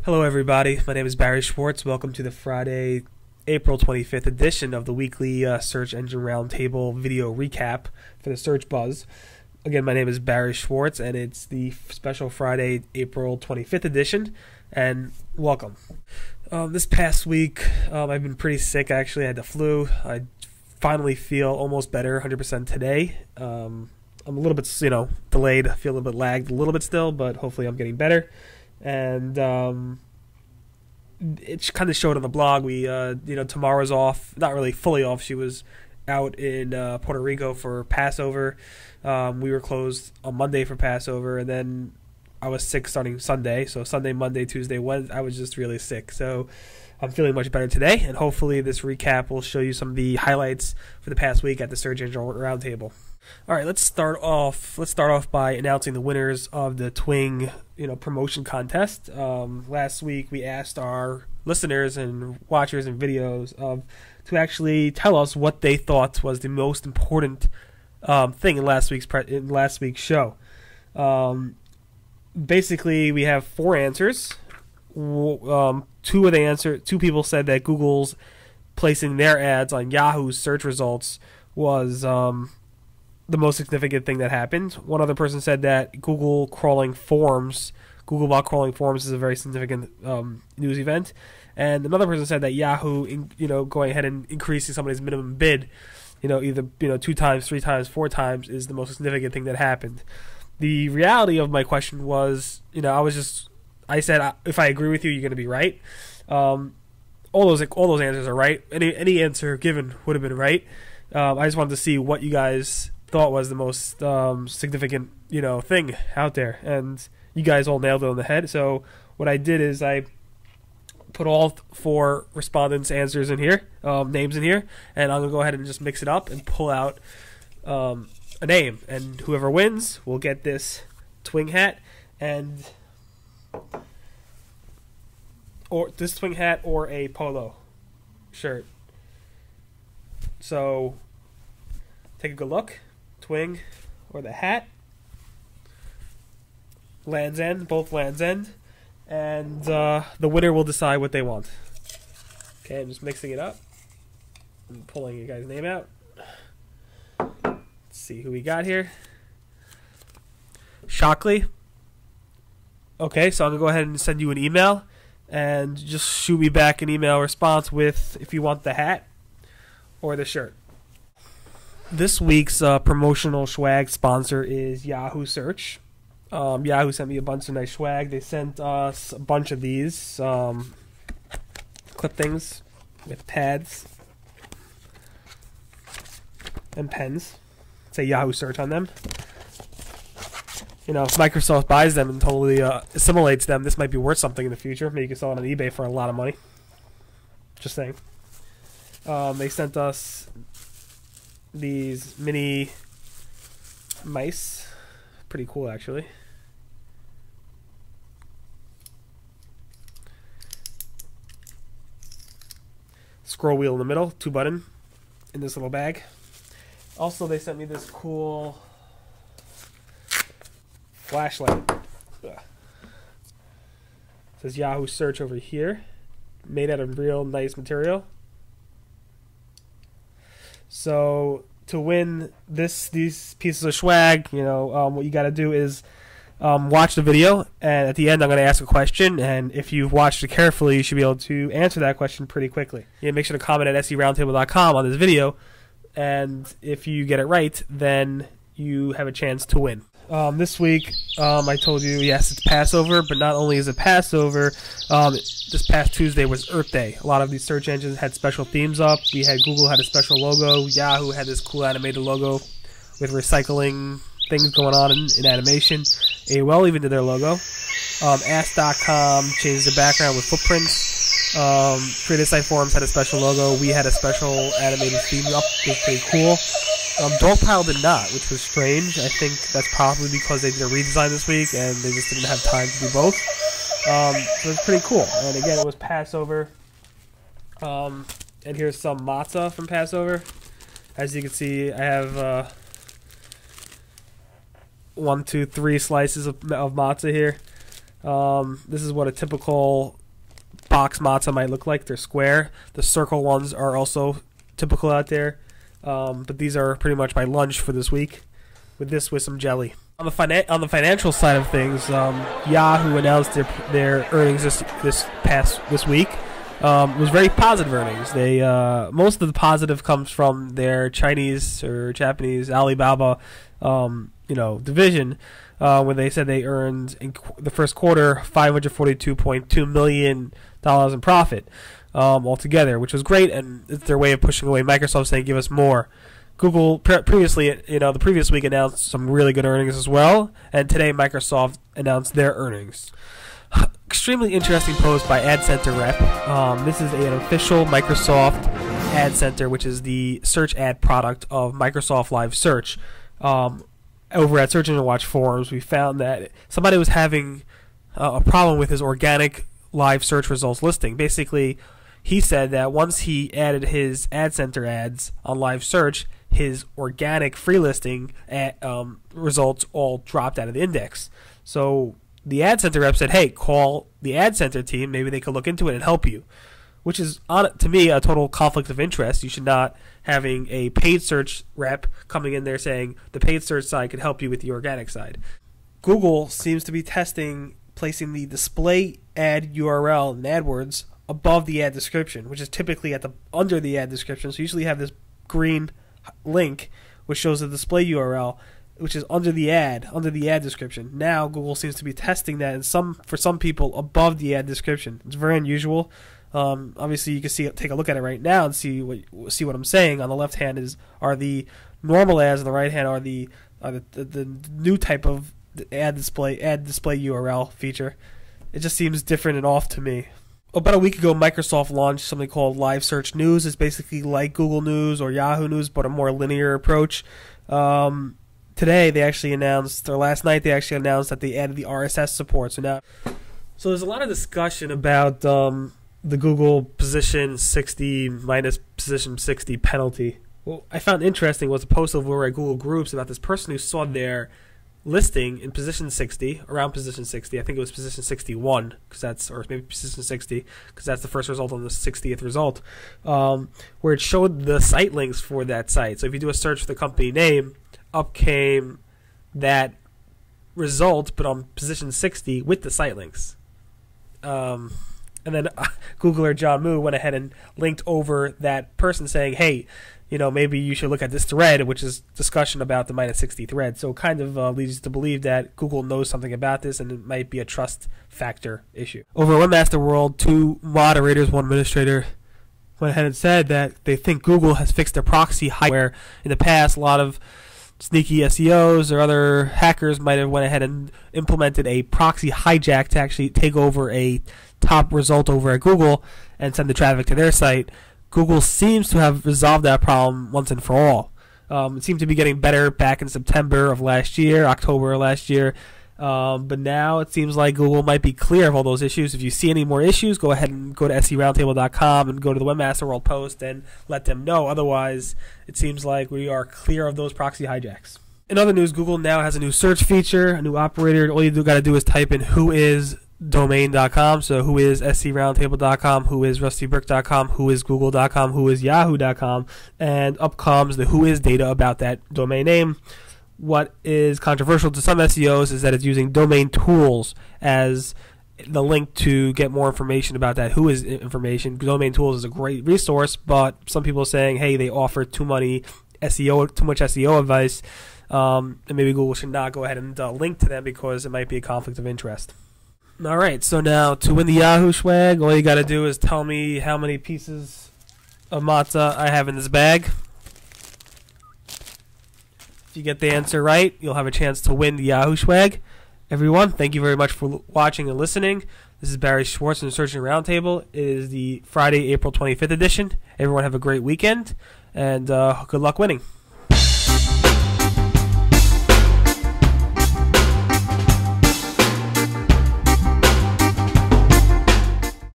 Hello everybody, my name is Barry Schwartz. Welcome to the Friday, April 25th edition of the weekly Search Engine Roundtable video recap for the Search Buzz. Again, my name is Barry Schwartz and it's the special Friday, April 25th edition, and welcome. This past week, I've been pretty sick actually. I had the flu. I finally feel almost better, 100% today. I'm a little bit, delayed. I feel a little bit lagged a little bit still, but hopefully I'm getting better. And it kind of showed on the blog. We, Tamara's off, not really fully off. She was out in Puerto Rico for Passover. We were closed on Monday for Passover, and then I was sick starting Sunday. So Sunday, Monday, Tuesday, Wednesday, I was just really sick. So I'm feeling much better today, and hopefully this recap will show you some of the highlights for the past week at the Search Engine Roundtable. All right, let's start off by announcing the winners of the Twing, promotion contest. Last week we asked our listeners and watchers and videos to actually tell us what they thought was the most important thing in last week's show. Basically, we have 4 answers. Two people said that Google's placing their ads on Yahoo's search results was the most significant thing that happened. One other person said that Googlebot crawling forms is a very significant news event, and another person said that Yahoo, going ahead and increasing somebody's minimum bid, either 2 times, 3 times, 4 times, is the most significant thing that happened. The reality of my question was, I said if I agree with you, you're going to be right. All those answers are right. Any answer given would have been right. I just wanted to see what you guys thought was the most significant thing out there, and you guys all nailed it on the head. So what I did is I put all 4 respondents' answers in here, names in here, and I'm gonna go ahead and just mix it up and pull out a name, and whoever wins will get this Twing hat or a polo shirt. So take a good look. Twing or the hat, Land's End, both Land's End, and the winner will decide what they want. Okay, I'm just mixing it up. I'm pulling your guy's name out. Let's see who we got here. Shockley. Okay, so I'm gonna go ahead and send you an email, and just shoot me back an email response with if you want the hat or the shirt. This week's promotional swag sponsor is Yahoo Search. Yahoo sent me a bunch of nice swag. They sent us a bunch of these clip things with pads and pens. Say Yahoo Search on them. If Microsoft buys them and totally assimilates them, this might be worth something in the future. Maybe you can sell it on eBay for a lot of money. Just saying. They sent us these mini mice. Pretty cool, actually. Scroll wheel in the middle, 2-button in this little bag. Also, they sent me this cool flashlight. It says Yahoo Search over here, made out of real nice material. So to win these pieces of swag, what you got to do is watch the video, and at the end I'm going to ask a question, and if you've watched it carefully, you should be able to answer that question pretty quickly. Make sure to comment at seroundtable.com on this video, and if you get it right, then you have a chance to win. This week, I told you, yes, it's Passover, but not only is it Passover, this past Tuesday was Earth Day. A lot of these search engines had special themes up. Google had a special logo. Yahoo had this cool animated logo with recycling things going on in animation. AOL even did their logo. Ask.com changed the background with footprints. Creative Site Forums had a special logo. We had a special animated theme up. It was pretty cool. Dogpile did not, which was strange. I think that's probably because they did a redesign this week and they just didn't have time to do both. So it's pretty cool. And again, it was Passover. And here's some matzah from Passover. As you can see, I have 1, 2, 3 slices of matzah here. This is what a typical box matzo might look like. They're square. The circle ones are also typical out there. But these are pretty much my lunch for this week, with some jelly. On the financial side of things, Yahoo announced their earnings this week. It was very positive earnings. They most of the positive comes from their Chinese or Japanese Alibaba, division, where they said they earned in the first quarter $542.2 million in profit altogether, which was great, and it's their way of pushing away Microsoft, saying give us more. Google previously, the previous week announced some really good earnings as well, and today Microsoft announced their earnings. Extremely interesting post by Ad Center rep. This is an official Microsoft Ad Center, which is the search ad product of Microsoft Live Search. Over at Search Engine Watch forums, we found that somebody was having a problem with his organic live search results listing. Basically, he said that once he added his Ad Center ads on Live Search, his organic free listing results all dropped out of the index. So the Ad Center rep said, hey, call the Ad Center team. Maybe they could look into it and help you, which is, to me, a total conflict of interest. You should not having a paid search rep coming in there saying the paid search side could help you with the organic side. Google seems to be testing placing the display ad URL in AdWords above the ad description, which is typically under the ad description. So you usually have this green link which shows the display URL, which is under the ad description. Now Google seems to be testing that for some people above the ad description. It's very unusual. Obviously, you can take a look at it right now and see what I'm saying. On the left hand are the normal ads, and the right hand are the new type of ad display URL feature. It just seems different and off to me. About a week ago, Microsoft launched something called Live Search News. It's basically like Google News or Yahoo News, but a more linear approach. Today, they actually announced, or last night, they actually announced that they added the RSS support. So there's a lot of discussion about the Google position 60 minus position 60 penalty. What I found interesting was a post over at Google Groups about this person who saw their listing in position 60, around position 60. I think it was position 61, or maybe position 60, because that's the first result on the 60th result, where it showed the site links for that site. So if you do a search for the company name, up came that result, but on position 60 with the site links. And then Googler John Moo went ahead and linked over that person saying, hey, maybe you should look at this thread, which is discussion about the minus 60 thread. So it kind of leads you to believe that Google knows something about this, and it might be a trust factor issue. Over at Webmaster World, 2 moderators, 1 administrator, went ahead and said that they think Google has fixed their proxy where in the past a lot of sneaky SEOs or other hackers might have went ahead and implemented a proxy hijack to actually take over a top result over at Google and send the traffic to their site. Google seems to have resolved that problem once and for all. It seemed to be getting better back in September of last year, October of last year. But now it seems like Google might be clear of all those issues. If you see any more issues, go ahead and go to seroundtable.com and go to the Webmaster World post and let them know. Otherwise, it seems like we are clear of those proxy hijacks. In other news, Google now has a new search feature, a new operator. All you got to do is type in whoisdomain.com. So whois.seroundtable.com, whoisrustybrick.com, whoisgoogle.com, whoisyahoo.com, and up comes the Whois data about that domain name. What is controversial to some SEOs is that it's using domain tools as the link to get more information about that Whois information. Domain tools is a great resource, but some people are saying, hey, they offer too much SEO advice, and maybe Google should not go ahead and link to them because it might be a conflict of interest. All right, so now to win the Yahoo Swag, all you got to do is tell me how many pieces of matzah I have in this bag. If you get the answer right, you'll have a chance to win the Yahoo Swag. Everyone, thank you very much for watching and listening. This is Barry Schwartz from the Search Engine Roundtable. It is the Friday, April 25th edition. Everyone have a great weekend, and good luck winning.